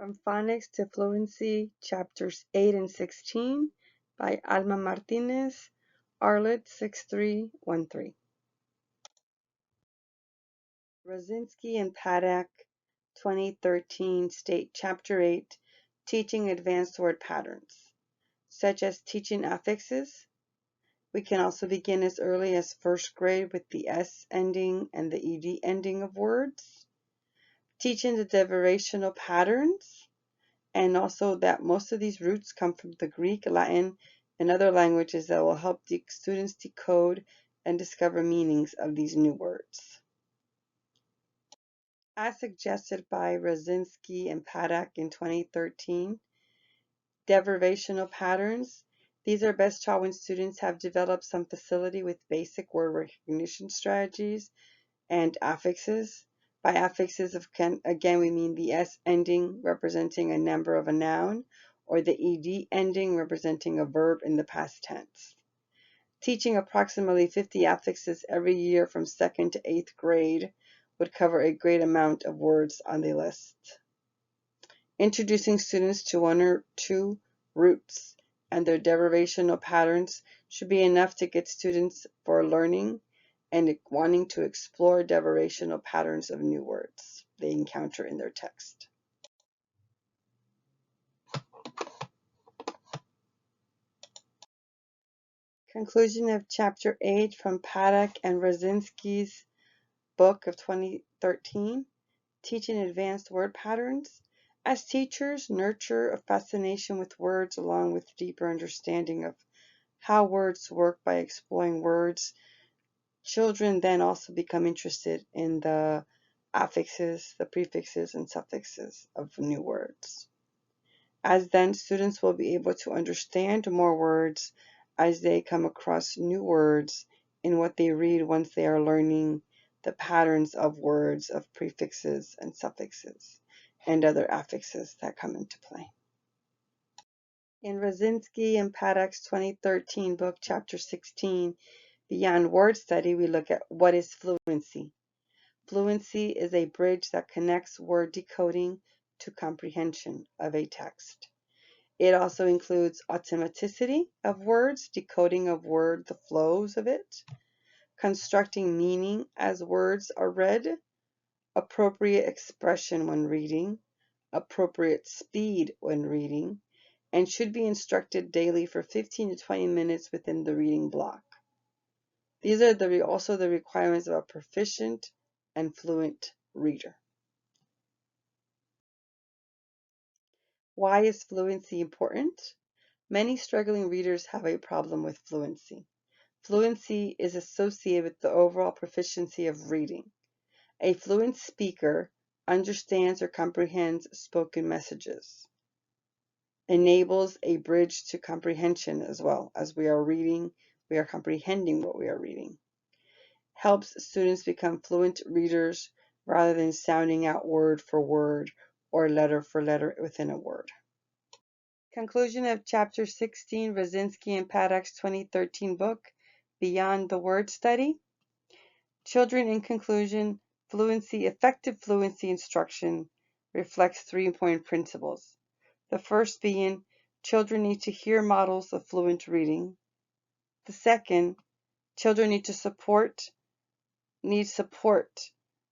From Phonics to Fluency, Chapters 8 and 16 by Alma Martinez, RLIT 6313. Rasinski and Padak, 2013, state Chapter 8, Teaching Advanced Word Patterns, such as teaching affixes. We can also begin as early as first grade with the S ending and the ED ending of words. Teaching the derivational patterns, and also that most of these roots come from the Greek, Latin, and other languages that will help the students decode and discover meanings of these new words. As suggested by Rasinski and Padak in 2013, derivational patterns. These are best taught when students have developed some facility with basic word recognition strategies and affixes. By affixes, again, we mean the S ending representing a number of a noun, or the ED ending representing a verb in the past tense. Teaching approximately 50 affixes every year from 2nd to 8th grade would cover a great amount of words on the list. Introducing students to one or two roots and their derivational patterns should be enough to get students for learning and wanting to explore derivational patterns of new words they encounter in their text. Conclusion of Chapter 8 from Padak and Rasinski's book of 2013, Teaching Advanced Word Patterns. As teachers nurture a fascination with words along with deeper understanding of how words work by exploring words, children then also become interested in the affixes, the prefixes, and suffixes of new words. As then, students will be able to understand more words as they come across new words in what they read once they are learning the patterns of words, of prefixes and suffixes, and other affixes that come into play. In Rasinski and Padak's 2013 book, Chapter 16, Beyond Word Study, we look at what is fluency. Fluency is a bridge that connects word decoding to comprehension of a text. It also includes automaticity of words, decoding of word, the flows of it, constructing meaning as words are read, appropriate expression when reading, appropriate speed when reading, and should be instructed daily for 15 to 20 minutes within the reading block. These are also the requirements of a proficient and fluent reader. Why is fluency important? Many struggling readers have a problem with fluency. Fluency is associated with the overall proficiency of reading. A fluent speaker understands or comprehends spoken messages, enables a bridge to comprehension as well. As we are reading, we are comprehending what we are reading. Helps students become fluent readers rather than sounding out word for word or letter for letter within a word. Conclusion of Chapter 16, Rasinski and Padak's 2013 book, Beyond the Word Study. Children, in conclusion, effective fluency instruction reflects 3 important principles. The first being, children need to hear models of fluent reading. The second, children need support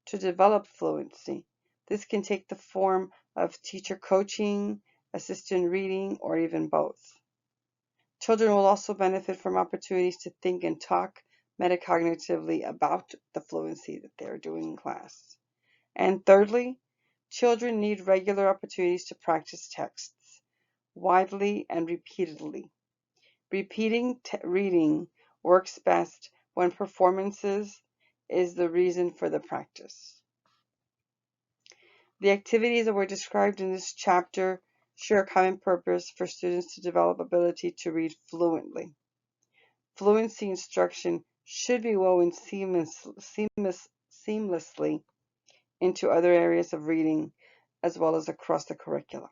to develop fluency. This can take the form of teacher coaching, assistant reading, or even both. Children will also benefit from opportunities to think and talk metacognitively about the fluency that they're doing in class. And thirdly, children need regular opportunities to practice texts widely and repeatedly. Repeating reading works best when performances is the reason for the practice. The activities that were described in this chapter share a common purpose for students to develop ability to read fluently. Fluency instruction should be woven seamlessly into other areas of reading as well as across the curriculum.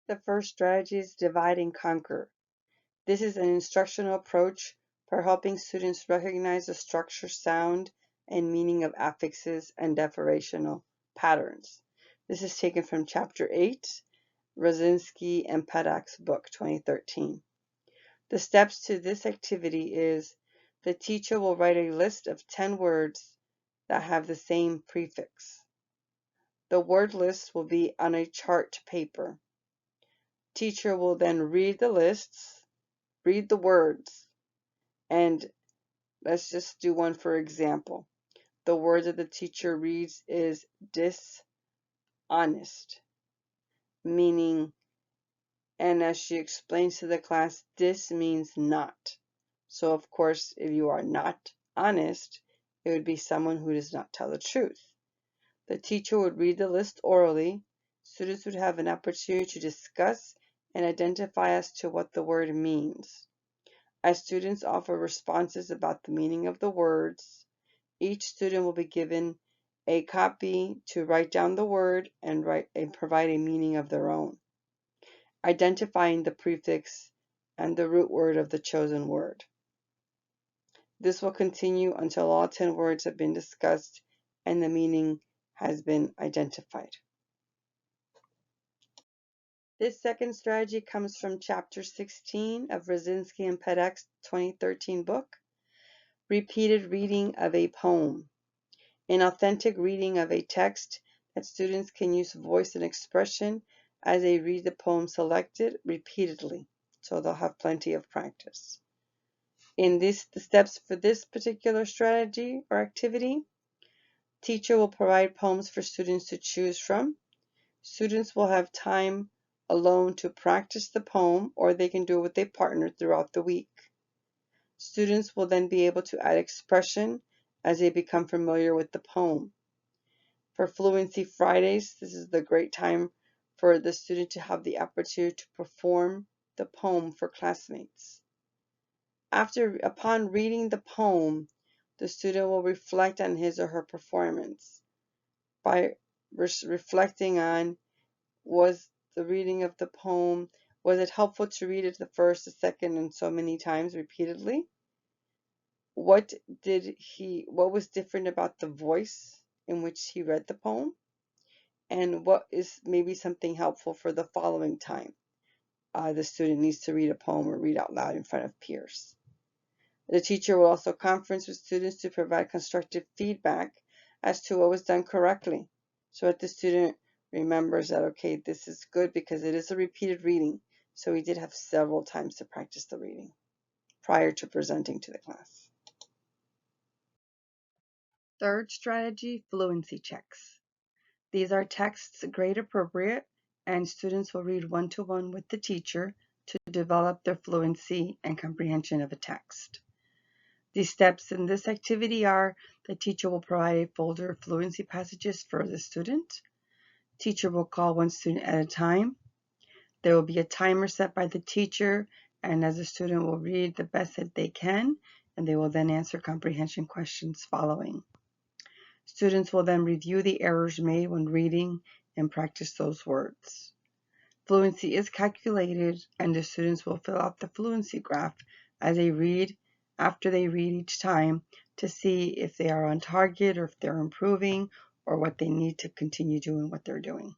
The first strategy is divide and conquer. This is an instructional approach for helping students recognize the structure, sound, and meaning of affixes and derivational patterns. This is taken from Chapter 8, Rasinski and Padak's book, 2013. The steps to this activity is the teacher will write a list of 10 words that have the same prefix. The word list will be on a chart paper. Teacher will then read the lists, read the words, and let's just do one for example. The word that the teacher reads is dishonest, meaning, and as she explains to the class, dis means not. So of course, if you are not honest, it would be someone who does not tell the truth. The teacher would read the list orally. Students would have an opportunity to discuss and identify as to what the word means. As students offer responses about the meaning of the words, each student will be given a copy to write down the word and provide a meaning of their own, identifying the prefix and the root word of the chosen word. This will continue until all 10 words have been discussed and the meaning has been identified. This second strategy comes from Chapter 16 of Rasinski and Padak's 2013 book, Repeated Reading of a Poem. An authentic reading of a text that students can use voice and expression as they read the poem selected repeatedly, so they'll have plenty of practice. In the steps for this particular strategy or activity, teacher will provide poems for students to choose from. Students will have time alone to practice the poem, or they can do it with a partner throughout the week. Students will then be able to add expression as they become familiar with the poem. For Fluency Fridays, this is the great time for the student to have the opportunity to perform the poem for classmates. Upon reading the poem, the student will reflect on his or her performance by reflecting on, was the reading of the poem, was it helpful to read it the first, the second, and so many times repeatedly? What was different about the voice in which he read the poem? And what is maybe something helpful for the following time the student needs to read a poem or read out loud in front of peers? The teacher will also conference with students to provide constructive feedback as to what was done correctly, so that the student remembers that, okay, this is good because it is a repeated reading, so we did have several times to practice the reading prior to presenting to the class. Third strategy, fluency checks. These are texts grade appropriate, and students will read one-to-one with the teacher to develop their fluency and comprehension of a text. The steps in this activity are: the teacher will provide a folder of fluency passages for the student. Teacher will call one student at a time. There will be a timer set by the teacher, and as the student will read the best that they can, and they will then answer comprehension questions following. Students will then review the errors made when reading and practice those words. Fluency is calculated, and the students will fill out the fluency graph as they read, after they read each time, to see if they are on target or if they're improving or what they need to continue doing what they're doing.